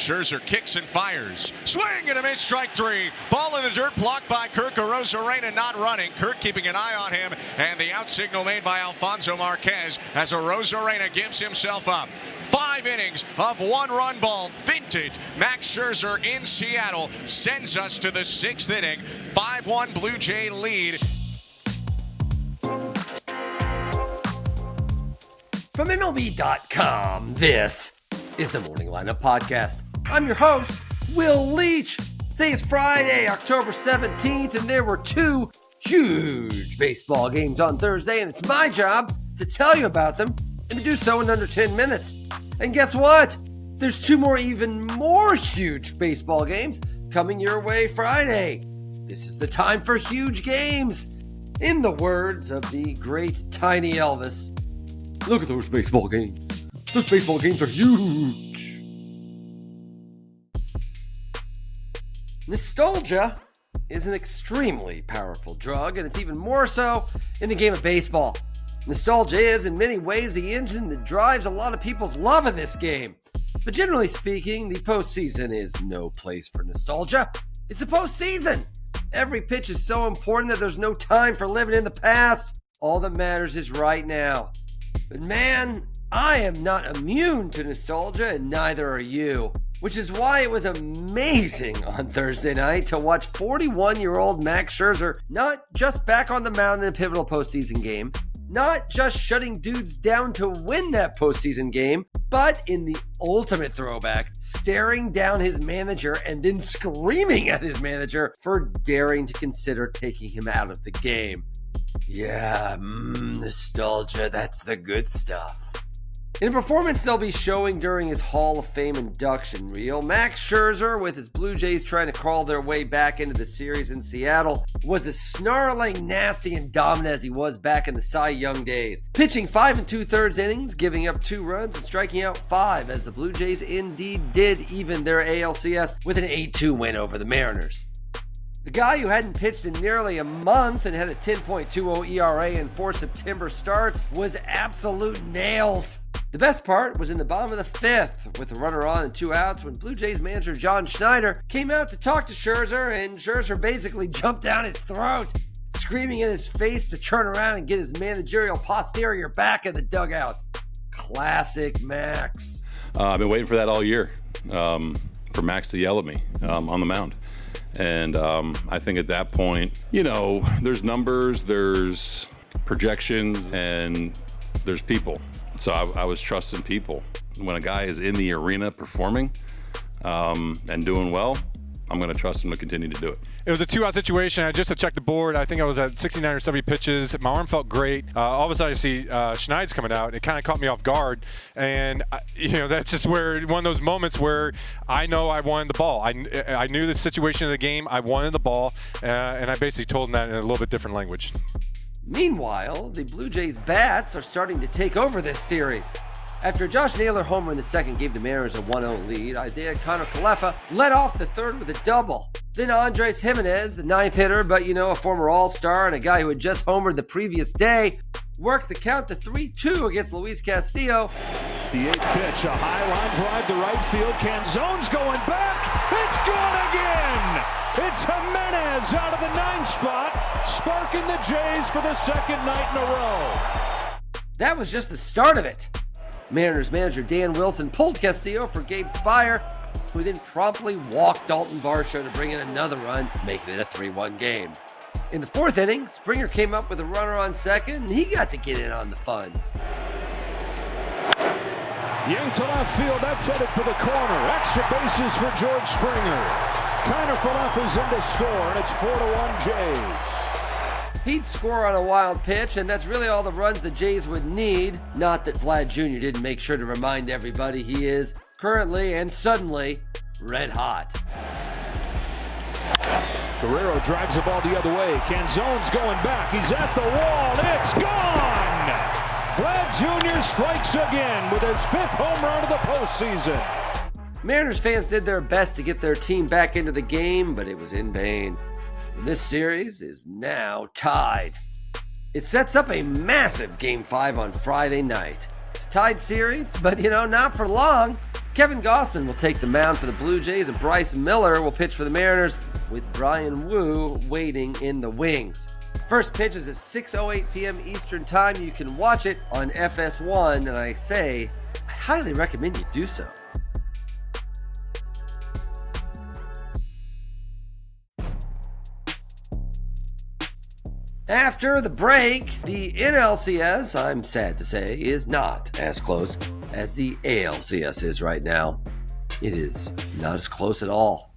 Scherzer kicks and fires. Swing and a miss, strike three. Ball in the dirt, blocked by Kirk Arozarena, not running. Kirk keeping an eye on him, and the out signal made by Alfonso Marquez as Arozarena gives himself up. 5 innings of 1-run ball. Vintage Max Scherzer in Seattle sends us to the 6th inning. 5-1 Blue Jay lead. From MLB.com, this is the Morning Lineup Podcast. I'm your host, Will Leach. Today is Friday, October 17th, and there were 2 huge baseball games on Thursday, and it's my job to tell you about them and to do so in under 10 minutes. And guess what? There's 2 more even more huge baseball games coming your way Friday. This is the time for huge games. In the words of the great Tiny Elvis, look at those baseball games. Those baseball games are huge. Nostalgia is an extremely powerful drug, and it's even more so in the game of baseball. Nostalgia is, in many ways, the engine that drives a lot of people's love of this game. But generally speaking, the postseason is no place for nostalgia. It's the postseason. Every pitch is so important that there's no time for living in the past. All that matters is right now. But man, I am not immune to nostalgia, and neither are you. Which is why it was amazing on Thursday night to watch 41-year-old Max Scherzer not just back on the mound in a pivotal postseason game, not just shutting dudes down to win that postseason game, but in the ultimate throwback, staring down his manager and then screaming at his manager for daring to consider taking him out of the game. Yeah, nostalgia, that's the good stuff. In a performance they'll be showing during his Hall of Fame induction reel, Max Scherzer, with his Blue Jays trying to crawl their way back into the series in Seattle, was as snarling, nasty, and dominant as he was back in the Cy Young days. Pitching 5 2/3 innings, giving up 2 runs, and striking out 5, as the Blue Jays indeed did even their ALCS with an 8-2 win over the Mariners. The guy who hadn't pitched in nearly a month and had a 10.20 ERA in 4 September starts was absolute nails. The best part was in the bottom of the 5th, with a runner on and 2 outs, when Blue Jays manager John Schneider came out to talk to Scherzer, and Scherzer basically jumped down his throat, screaming in his face to turn around and get his managerial posterior back in the dugout. Classic Max. I've been waiting for that all year, for Max to yell at me on the mound. And I think at that point, there's numbers, there's projections, and there's people. So I was trusting people. When a guy is in the arena performing and doing well, I'm going to trust him to continue to do it. It was a 2-out situation. I just had checked the board. I think I was at 69 or 70 pitches. My arm felt great. All of a sudden I see Schneid's coming out. It kind of caught me off guard. And, that's just where one of those moments where I know I wanted the ball. I knew the situation of the game. I wanted the ball. And I basically told him that in a little bit different language. Meanwhile, the Blue Jays' bats are starting to take over this series. After Josh Naylor homer in the 2nd gave the Mariners a 1-0 lead, Isaiah Kiner-Kalefa led off the 3rd with a double. Then Andres Gimenez, the 9th hitter, but a former All-Star and a guy who had just homered the previous day, worked the count to 3-2 against Luis Castillo. The 8th pitch, a high line drive to right field. Canzone's going back. It's gone again. It's Gimenez out of the 9th spot, sparking the Jays for the 2nd night in a row. That was just the start of it. Mariners manager Dan Wilson pulled Castillo for Gabe Spire, who then promptly walked Dalton Varsho to bring in another run, making it a 3-1 game. In the 4th inning, Springer came up with a runner on 2nd, and he got to get in on the fun. Yang to left field, that's headed for the corner. Extra bases for George Springer. Kiner-Kalefa is in to score, and it's 4-1 Jays. He'd score on a wild pitch, and that's really all the runs the Jays would need. Not that Vlad Jr. didn't make sure to remind everybody he is currently and suddenly red hot. Guerrero drives the ball the other way. Canzone's going back. He's at the wall. It's gone! Vlad Jr. strikes again with his 5th home run of the postseason. Mariners fans did their best to get their team back into the game, but it was in vain. And this series is now tied. It sets up a massive Game 5 on Friday night. It's a tied series, but not for long. Kevin Gausman will take the mound for the Blue Jays, and Bryce Miller will pitch for the Mariners, with Brian Wu waiting in the wings. First pitch is at 6:08 p.m. Eastern Time. You can watch it on FS1, and I highly recommend you do so. After the break, the NLCS, I'm sad to say, is not as close as the ALCS is right now. It is not as close at all.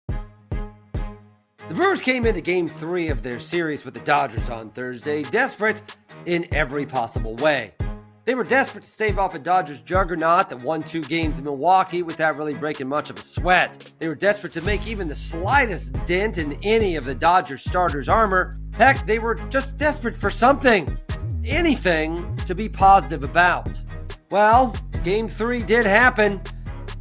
The Brewers came into Game 3 of their series with the Dodgers on Thursday, desperate in every possible way. They were desperate to stave off a Dodgers juggernaut that won 2 games in Milwaukee without really breaking much of a sweat. They were desperate to make even the slightest dent in any of the Dodgers starters' armor. Heck, they were just desperate for something, anything to be positive about. Well, Game 3 did happen.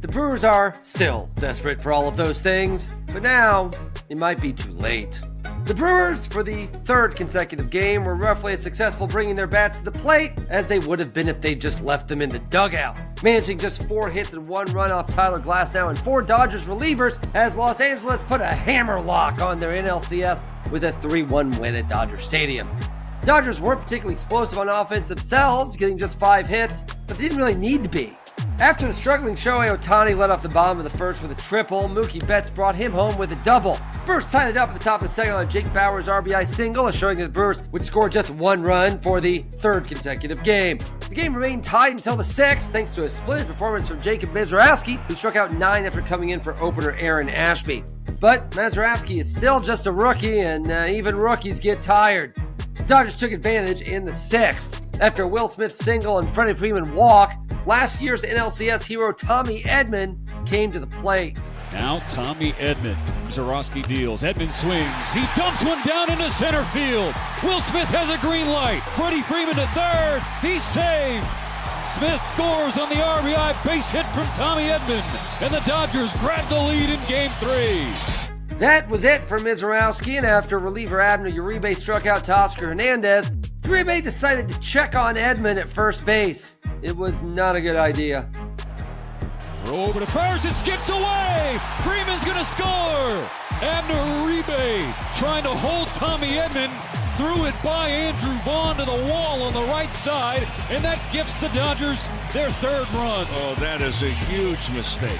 The Brewers are still desperate for all of those things, but now it might be too late. The Brewers, for the 3rd consecutive game, were roughly as successful bringing their bats to the plate as they would have been if they'd just left them in the dugout. Managing just 4 hits and 1 run off Tyler Glasnow and 4 Dodgers relievers as Los Angeles put a hammerlock on their NLCS with a 3-1 win at Dodger Stadium. Dodgers weren't particularly explosive on offense themselves, getting just 5 hits, but they didn't really need to be. After the struggling Shohei Ohtani led off the bottom of the first with a triple, Mookie Betts brought him home with a double. Brewers tied it up at the top of the second on Jake Bauers' RBI single, assuring that the Brewers would score just 1 run for the 3rd consecutive game. The game remained tied until the 6th, thanks to a splendid performance from Jacob Mizraowski, who struck out 9 after coming in for opener Aaron Ashby. But Mizraowski is still just a rookie, and even rookies get tired. The Dodgers took advantage in the 6th. After a Will Smith single and Freddie Freeman walk, last year's NLCS hero Tommy Edman came to the plate. Now Tommy Edman. Zarowski deals. Edman swings. He dumps one down into center field. Will Smith has a green light. Freddie Freeman to third. He's saved. Smith scores on the RBI base hit from Tommy Edman. And the Dodgers grab the lead in Game 3. That was it for Mizraowski, and after reliever Abner Uribe struck out Teoscar Hernandez, Uribe decided to check on Edman at first base. It was not a good idea. Throw over to first, it skips away! Freeman's gonna score! Abner Uribe trying to hold Tommy Edman, threw it by Andrew Vaughn to the wall on the right side, and that gifts the Dodgers their 3rd run. Oh, that is a huge mistake.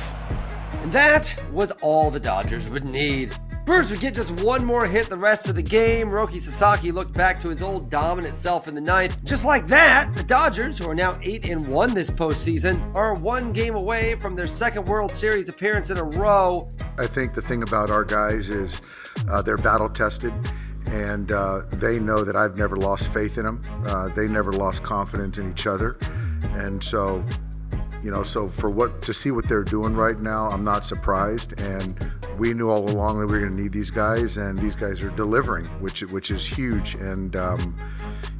And that was all the Dodgers would need. Brewers would get just 1 more hit the rest of the game. Roki Sasaki looked back to his old dominant self in the 9th. Just like that, the Dodgers, who are now 8-1 this postseason, are 1 game away from their 2nd World Series appearance in a row. I think the thing about our guys is they're battle tested, and they know that I've never lost faith in them. They never lost confidence in each other, and so to see what they're doing right now, I'm not surprised. And we knew all along that we were going to need these guys, and these guys are delivering, which is huge. And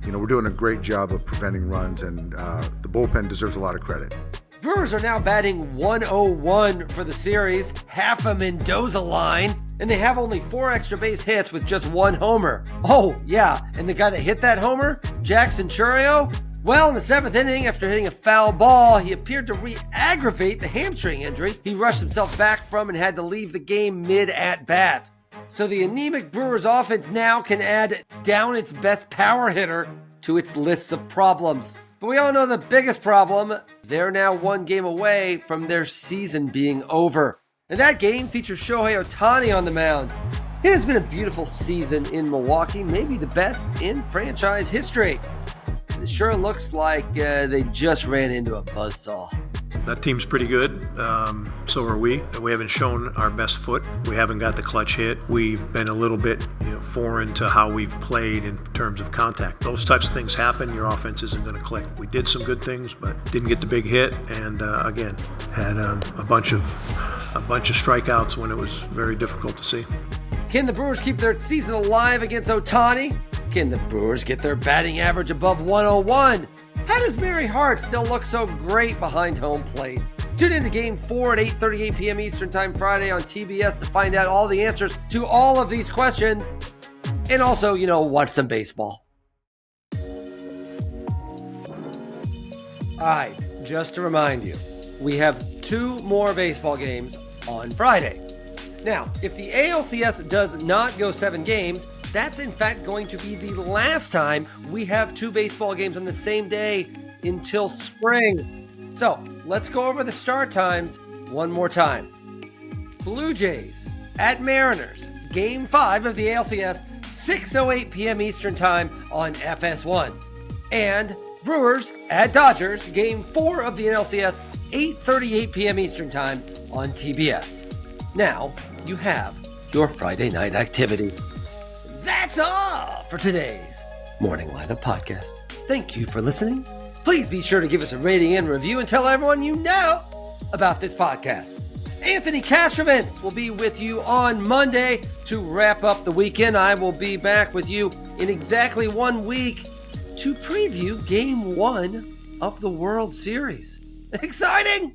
we're doing a great job of preventing runs, and the bullpen deserves a lot of credit. Brewers are now batting 101 for the series, half a Mendoza line, and they have only 4 extra base hits with just 1 homer. Oh, yeah, and the guy that hit that homer, Jackson Chourio, well, in the 7th inning, after hitting a foul ball, he appeared to re-aggravate the hamstring injury he rushed himself back from and had to leave the game mid-at-bat. So the anemic Brewers offense now can add down its best power hitter to its lists of problems. But we all know the biggest problem: they're now 1 game away from their season being over. And that game features Shohei Ohtani on the mound. It has been a beautiful season in Milwaukee, maybe the best in franchise history. It sure looks like they just ran into a buzzsaw. That team's pretty good. So are we. We haven't shown our best foot. We haven't got the clutch hit. We've been a little bit foreign to how we've played in terms of contact. Those types of things happen. Your offense isn't going to click. We did some good things, but didn't get the big hit. And again, had a bunch of strikeouts when it was very difficult to see. Can the Brewers keep their season alive against Ohtani? Can the Brewers get their batting average above 101? How does Mary Hart still look so great behind home plate? Tune in to Game 4 at 8:38 p.m. Eastern Time Friday on TBS to find out all the answers to all of these questions. And also, watch some baseball. All right, just to remind you, we have 2 more baseball games on Friday. Now, if the ALCS does not go 7 games, that's in fact going to be the last time we have 2 baseball games on the same day until spring. So, let's go over the start times one more time. Blue Jays at Mariners, Game 5 of the ALCS, 6:08 p.m. Eastern Time on FS1. And Brewers at Dodgers, Game 4 of the NLCS, 8:38 p.m. Eastern Time on TBS. Now, you have your Friday night activity. That's all for today's Morning Lineup Podcast. Thank you for listening. Please be sure to give us a rating and review and tell everyone you know about this podcast. Anthony Castrovents will be with you on Monday to wrap up the weekend. I will be back with you in exactly 1 week to preview Game 1 of the World Series. Exciting!